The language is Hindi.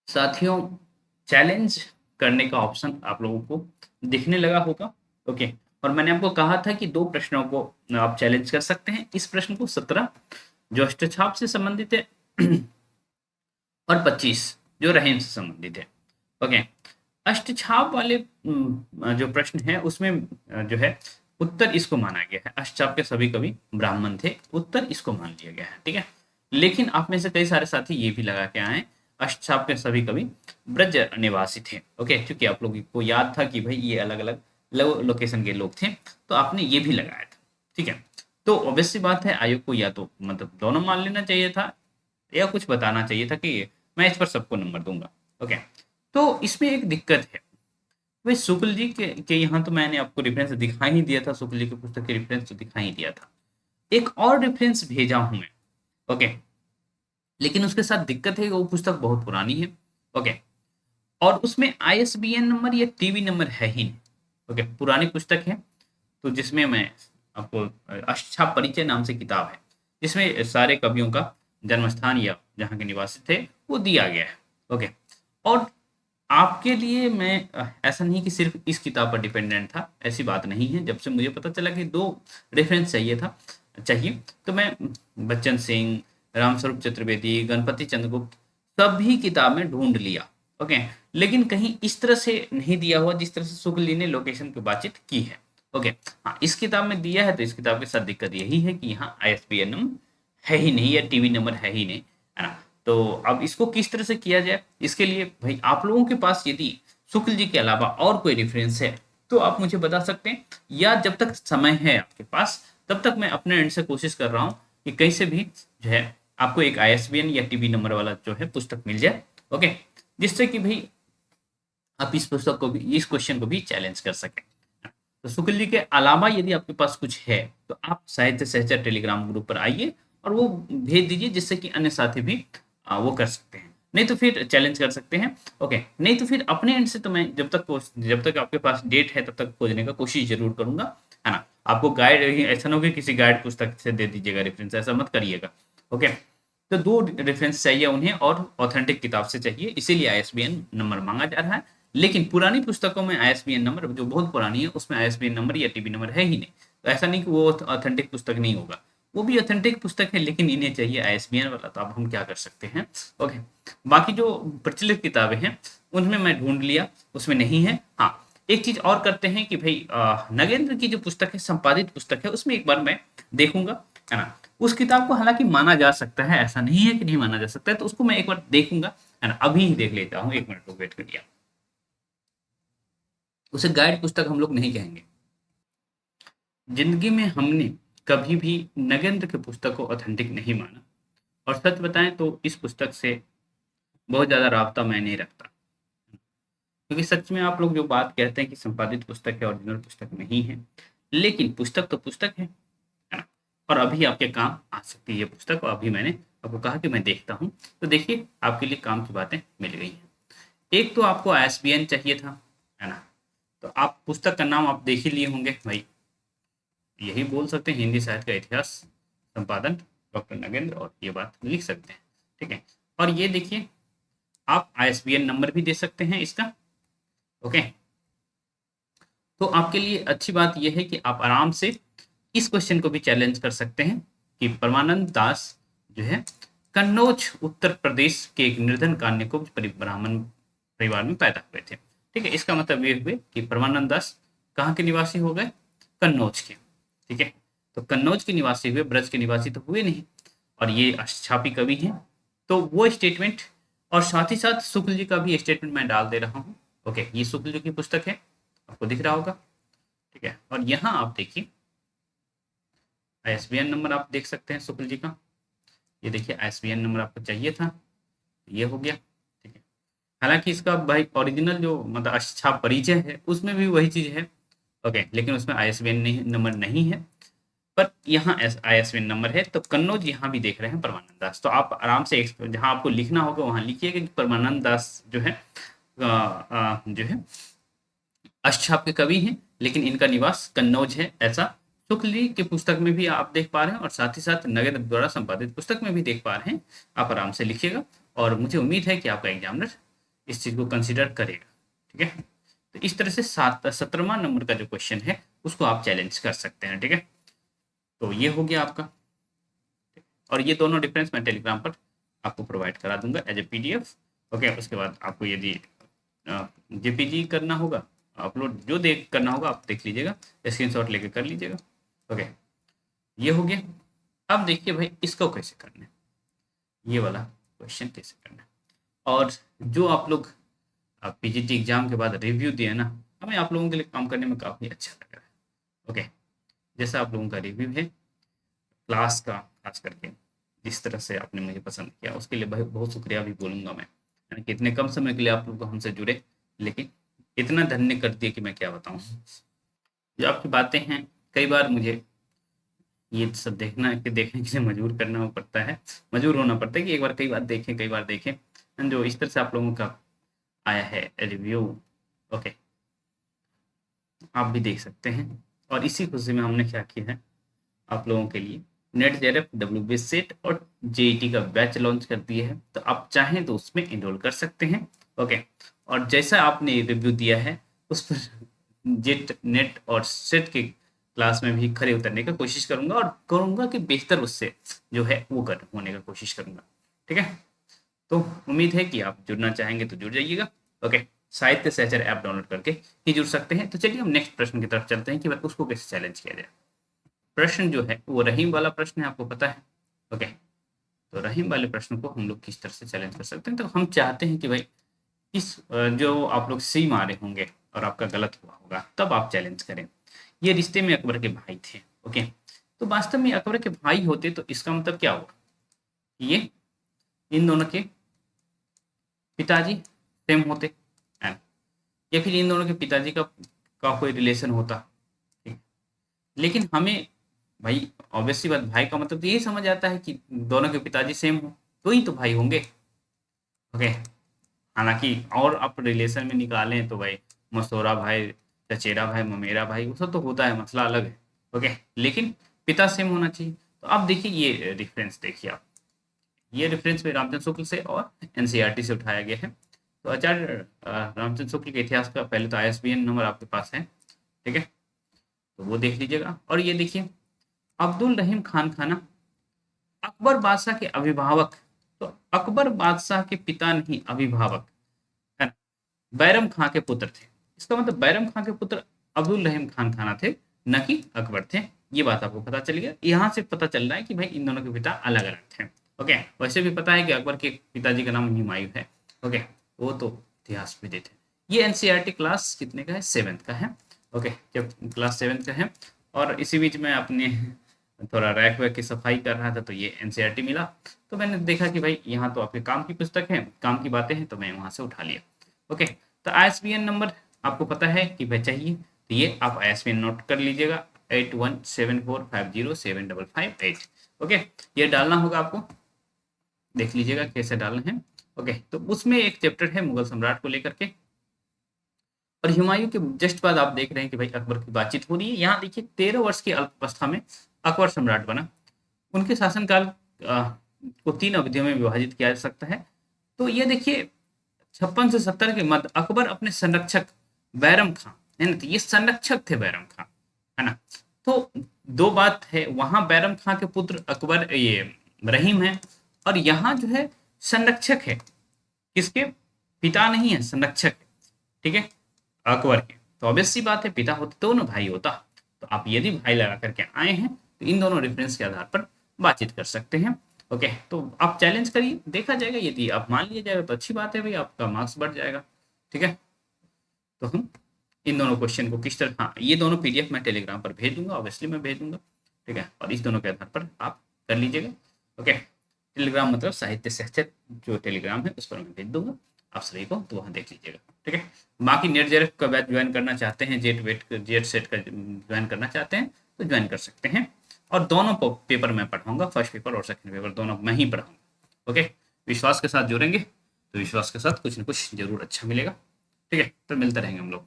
साथियों, चैलेंज करने का ऑप्शन आप लोगों को दिखने लगा होगा। ओके। और मैंने आपको कहा था कि दो प्रश्नों को आप चैलेंज कर सकते हैं। इस प्रश्न को 17 जो अष्टछाप से संबंधित है और 25 जो रहन से संबंधित है। ओके। अष्टछाप वाले जो प्रश्न है उसमें जो है उत्तर इसको माना गया है। अष्टछाप के सभी कवि ब्राह्मण थे, उत्तर इसको मान लिया गया है। ठीक है। लेकिन आप में से कई सारे साथी ये भी लगा के आए अष्टछाप के सभी कवि ब्रज निवासी थे। ओके, क्योंकि आप लोगों को याद था कि भाई ये अलग अलग लोकेशन के लोग थे, तो आपने ये भी लगाया था। ठीक है। तो ऑब्वियस सी बात है, आयोग को या तो मतलब दोनों मान लेना चाहिए था या कुछ बताना चाहिए था कि मैं इस पर सबको नंबर दूंगा। ओके। तो इसमें एक दिक्कत है। भाई शुक्ल जी के यहाँ तो मैंने आपको रेफरेंस दिखा ही दिया था, शुक्ल जी की पुस्तक के रेफरेंस तो दिखा ही दिया था। एक और रेफरेंस भेजा हूं मैं। ओके। लेकिन उसके साथ दिक्कत है कि वो पुस्तक बहुत पुरानी है। ओके। और उसमें आईएसबीएन नंबर या टीवी नंबर है ही नहीं। ओके, पुरानी पुस्तक है। तो जिसमें मैं आपको अष्टछाप परिचय नाम से किताब है, जिसमें सारे कवियों का जन्म स्थान या जहाँ के निवासी थे वो दिया गया है। ओके। और आपके लिए मैं ऐसा नहीं कि सिर्फ इस किताब पर डिपेंडेंट था, ऐसी बात नहीं है। जब से मुझे पता चला कि दो रेफरेंस चाहिए, तो मैं बच्चन सिंह, रामस्वरूप चतुर्वेदी, गणपति चंद्रगुप्त सभी किताबें ढूंढ लिया। ओके। लेकिन कहीं इस तरह से नहीं दिया हुआ जिस तरह से शुक्ल जी ने लोकेशन की बातचीत की है। ओके। हाँ, इस किताब में दिया है, तो इस किताब के साथ दिक्कत यही है कि यहाँ आईएसबीएन है ही नहीं या टीवी नंबर है ही नहीं, है ना। तो अब इसको किस तरह से किया जाए, इसके लिए भाई आप लोगों के पास यदि शुक्ल जी के अलावा और कोई रेफरेंस है तो आप मुझे बता सकते हैं, या जब तक समय है आपके पास तब तक मैं अपने एंड से कोशिश कर रहा हूँ कि कहीं से भी जो है आपको एक आईएसबीएन या टीवी नंबर वाला जो है पुस्तक मिल जाए। ओके। जिससे कि भाई आप इस पुस्तक को भी, इस क्वेश्चन को भी चैलेंज कर सकें। तो शुक्ल जी के अलावा यदि आपके पास कुछ है तो आप साहित्य सहचर टेलीग्राम ग्रुप पर आइए और वो भेज दीजिए, जिससे कि अन्य साथी भी वो कर सकते हैं, नहीं तो फिर चैलेंज कर सकते हैं। ओके। नहीं तो फिर अपने एंड से तो मैं जब तक आपके पास डेट है तब तक खोजने का कोशिश जरूर करूंगा, है ना। आपको गाइड ऐसा ना हो कि किसी गाइड पुस्तक से दे दीजिएगा रेफरेंस, ऐसा मत करिएगा। ओके। तो दो रेफरेंस चाहिए उन्हें और ऑथेंटिक किताब से चाहिए, इसीलिए आईएसबीएन नंबर मांगा जा रहा है। लेकिन पुरानी पुस्तकों में आईएसबीएन नंबर जो बहुत पुरानी है उसमें आईएसबीएन नंबर या टीबी नंबर है ही नहीं। तो ऐसा नहीं कि वो ऑथेंटिक पुस्तक नहीं होगा, वो भी ऑथेंटिक पुस्तक है, लेकिन इन्हें चाहिए आईएसबीएन वाला। तो अब हम क्या कर सकते हैं। ओके। बाकी जो प्रचलित किताबें हैं उनमें मैं ढूंढ लिया, उसमें नहीं है। हाँ, एक चीज और करते हैं कि भाई नगेंद्र की जो पुस्तक है, संपादित पुस्तक है, उसमें एक बार मैं देखूंगा, है ना। उस किताब को हालांकि माना जा सकता है, ऐसा नहीं है कि नहीं माना जा सकता है, तो उसको मैं एक बार देखूंगा, है ना। अभी ही देख लेता हूँ, 1 मिनट को वेट करिए। उसे गाइड पुस्तक हम लोग नहीं कहेंगे। जिंदगी में हमने कभी भी नगेंद्र की पुस्तक को ऑथेंटिक नहीं माना, और सच बताएं तो इस पुस्तक से बहुत ज्यादा राब्ता मैं नहीं रखता, क्योंकि सच में आप लोग जो बात कहते हैं कि संपादित पुस्तक है, ओरिजिनल पुस्तक नहीं है, लेकिन पुस्तक तो पुस्तक है ना। और अभी आपके काम आ सकती है ये पुस्तक, और अभी मैंने आपको कहा कि मैं देखता हूँ। तो देखिए, आपके लिए काम की बातें मिल गई हैं। एक तो आपको आईएसबीएन चाहिए था, है ना। तो आप पुस्तक का नाम आप देख ही लिए होंगे भाई, यही बोल सकते हैं, हिंदी साहित्य का इतिहास, संपादन डॉक्टर नगेंद्र, और ये बात लिख सकते हैं। ठीक है। और ये देखिए, आप आईएसबीएन नंबर भी दे सकते हैं इसका। ओके। तो आपके लिए अच्छी बात यह है कि आप आराम से इस क्वेश्चन को भी चैलेंज कर सकते हैं कि परमानंद दास जो है कन्नौज उत्तर प्रदेश के एक निर्धन कान्यकुब्ज ब्राह्मण परिवार में पैदा हुए थे। ठीक है। इसका मतलब ये हुए कि परमानंद दास कहाँ के निवासी हो गए, कन्नौज के। ठीक है। तो कन्नौज के निवासी हुए, ब्रज के निवासी तो हुए नहीं। और ये अष्टछापी कवि हैं, तो वो स्टेटमेंट, और साथ ही साथ शुक्ल जी का भी स्टेटमेंट मैं डाल दे रहा हूँ। ओके, ये शुक्ल जी की पुस्तक है, आपको दिख रहा होगा। ठीक है। और यहाँ आप देखिए आईएसबीएन नंबर आप देख सकते हैं शुक्ल जी का। ये देखिए आईएसबीएन नंबर आपको चाहिए था, ये हो गया। ठीक है। हालांकि इसका भाई ओरिजिनल जो मतलब अक्षाप परिचय है उसमें भी वही चीज है। ओके, लेकिन उसमें आईएसबीएन नंबर नहीं है, पर यहाँ आईएसबीएन नंबर है। तो कन्नौज यहाँ भी देख रहे हैं परमानंद दास, तो आप आराम से जहाँ आपको लिखना होगा वहां लिखिएगा कि परमानंद दास जो है जो है अष्टछाप के कवि हैं, लेकिन इनका निवास कन्नौज है, ऐसा शुक्ल जी की पुस्तक में भी आप देख पा रहे हैं, और साथ ही साथ नगेंद्र द्वारा संपादित पुस्तक में भी देख पा रहे हैं। आप आराम से लिखिएगा, और मुझे उम्मीद है कि आपका एग्जामिनर इस चीज को कंसिडर करेगा। ठीक है, तो इस तरह से 17वां नंबर का जो क्वेश्चन है उसको आप चैलेंज कर सकते हैं। ठीक है, तो ये हो गया आपका, और ये दोनों डिफरेंस मैं टेलीग्राम पर आपको प्रोवाइड करा दूंगा एज ए पीडीएफ। ओके, उसके बाद आपको यदि जेपीजी करना होगा, अपलोड जो देख करना होगा आप देख लीजिएगा, स्क्रीनशॉट लेके कर लीजिएगा। ओके, ये हो गया। अब देखिए भाई इसको कैसे करना है, ये वाला क्वेश्चन कैसे करना है। और जो आप लोग पीजीटी एग्जाम के बाद रिव्यू दिए ना, हमें आप लोगों के लिए काम करने में काफ़ी अच्छा लग रहा है। ओके, जैसा आप लोगों का रिव्यू है क्लास का, खास करके जिस तरह से आपने मुझे पसंद किया उसके लिए भाई बहुत शुक्रिया भी बोलूँगा मैं, यानी कि इतने कम समय के लिए आप लोग हमसे जुड़े, लेकिन इतना धन्य कर दिए कि मैं क्या बताऊँ। जो आपकी बातें हैं, कई बार मुझे ये सब देखने के लिए मजबूर करना पड़ता है, मजबूर होना पड़ता है कि एक बार कई बार देखें। जो इस तरह से आप लोगों का आया है रिव्यू, ओके, आप भी देख सकते हैं। और इसी खुशी में हमने क्या किया है आप लोगों के लिए नेट जेआरएफ, डब्ल्यूबीएससेट और जेईटी का बैच लॉन्च कर दिया है, तो आप चाहें तो उसमें इनरोल कर सकते हैं। ओके, और जैसा आपने रिव्यू दिया है उस पर जेट नेट और सेट के क्लास में भी खड़े उतरने का कोशिश करूंगा, और करूंगा कि बेहतर उससे जो है वो कर होने का कोशिश करूंगा। ठीक है, तो उम्मीद है कि आप जुड़ना चाहेंगे तो जुड़ जाइएगा। ओके, साहित्य सहचर ऐप डाउनलोड करके ही जुड़ सकते हैं। तो चलिए हम नेक्स्ट प्रश्न की तरफ चलते हैं कि भाई उसको कैसे चैलेंज किया जाए। प्रश्न जो है वो रहीम वाला प्रश्न है, आपको पता है। ओके, तो रहीम वाले प्रश्न को हम लोग किस तरह से चैलेंज कर सकते हैं, तो हम चाहते हैं कि भाई इस जो आप लोग सी मारे होंगे और आपका गलत हुआ होगा तब आप चैलेंज करें। ये रिश्ते में अकबर के भाई थे। ओके, तो वास्तव में अकबर के भाई होते तो इसका मतलब क्या हुआ, ये इन दोनों के पिताजी सेम होते हैं, या फिर इन दोनों के पिताजी का कोई रिलेशन होता। ठीक, लेकिन हमें भाई ऑब्वियसली बात, भाई का मतलब तो यही समझ आता है कि दोनों के पिताजी सेम हो तो ही तो भाई होंगे। ओके, हालांकि और आप रिलेशन में निकालें तो भाई मसोरा भाई, चचेरा भाई, ममेरा भाई, वो सब तो होता है, मसला अलग है। ओके, लेकिन पिता सेम होना चाहिए। तो आप देखिए ये रेफरेंस देखिए आप, ये रेफरेंस में रामचंद्र शुक्ल से और एनसीईआरटी से उठाया गया है। तो आचार्य रामचंद्र शुक्ल के इतिहास का पहले तो आईएसबीएन नंबर आपके पास है। ठीक है, तो वो देख लीजिएगा। और ये देखिए अब्दुल रहीम खान खाना अकबर बादशाह के अभिभावक, तो अकबर बादशाह के पिता नहीं अभिभावक, है ना, बैरम खां के पुत्र थे। इसका मतलब बैरम खां के पुत्र अब्दुल रहीम खान खाना थे, न कि अकबर थे। ये बात आपको पता चल गया, यहाँ से पता चल रहा है कि भाई इन दोनों के पिता अलग अलग थे। ओके, वैसे भी पता है कि अकबर के पिताजी का नाम हुमायूं है। ओके, वो तो इतिहास में देते। ये एनसीईआरटी क्लास कितने का है, 7th का है। ओके, जब क्लास 7th का है, और इसी बीच में अपने थोड़ा रैक वैक की सफाई कर रहा था तो ये एनसीईआरटी मिला, तो मैंने देखा कि भाई यहाँ तो आपके काम की पुस्तक है, काम की बातें हैं, तो मैं वहाँ से उठा लिया। ओके, तो आईएसबीएन नंबर आपको पता है कि भाई चाहिए, तो ये आप आईएसबीएन नोट कर लीजिएगा 8174507558। ओके, ये डालना होगा आपको, देख लीजिएगा कैसे डालना है। ओके, तो उसमें एक चैप्टर है मुगल सम्राट को लेकर के, और हुमायूं के जस्ट बाद आप देख रहे हैं कि भाई अकबर की बातचीत हो रही है। यहाँ देखिए 13 वर्ष की अल्पावस्था में अकबर सम्राट बना। उनके शासनकाल को 3 अवधियों में विभाजित किया जा सकता है। तो ये देखिए 56 से 70 के मध्य अकबर अपने संरक्षक बैरम खां, है ना, तो ये संरक्षक थे बैरम खां, है ना। तो दो बात है, वहां बैरम खां के पुत्र अकबर ये रहीम है, और यहाँ जो है संरक्षक है, किसके, पिता नहीं है, संरक्षक है। ठीक है, अकबर के। तो ऑब्वियस सी बात है पिता होते तो ना भाई होता। तो आप यदि भाई लगा करके आए हैं तो इन दोनों रेफरेंस के आधार पर बातचीत कर सकते हैं। ओके, तो आप चैलेंज करिए, देखा जाएगा, यदि आप मान लिया जाएगा तो अच्छी बात है भाई, आपका मार्क्स बढ़ जाएगा। ठीक है, तो हम इन दोनों क्वेश्चन को किस तरह, हाँ ये दोनों पीडीएफ मैं टेलीग्राम पर भेज दूंगा, ऑब्वियसली मैं भेज दूंगा। ठीक है, और इस दोनों के आधार पर आप कर लीजिएगा। ओके, टेलीग्राम मतलब साहित्य सहचर जो टेलीग्राम है उस पर मैं भेज दूंगा आप सभी को, तो वहाँ देख लीजिएगा। ठीक है, बाकी नेट जेआरएफ का बैच ज्वाइन करना चाहते हैं, जेट सेट का ज्वाइन करना चाहते हैं तो ज्वाइन कर सकते हैं। और दोनों पेपर मैं पढ़ाऊंगा, फर्स्ट पेपर और सेकंड पेपर दोनों मैं ही पढ़ाऊंगा। ओके, विश्वास के साथ जुड़ेंगे तो विश्वास के साथ कुछ ना कुछ जरूर अच्छा मिलेगा। ठीक है, तो मिलते रहेंगे हम लोग।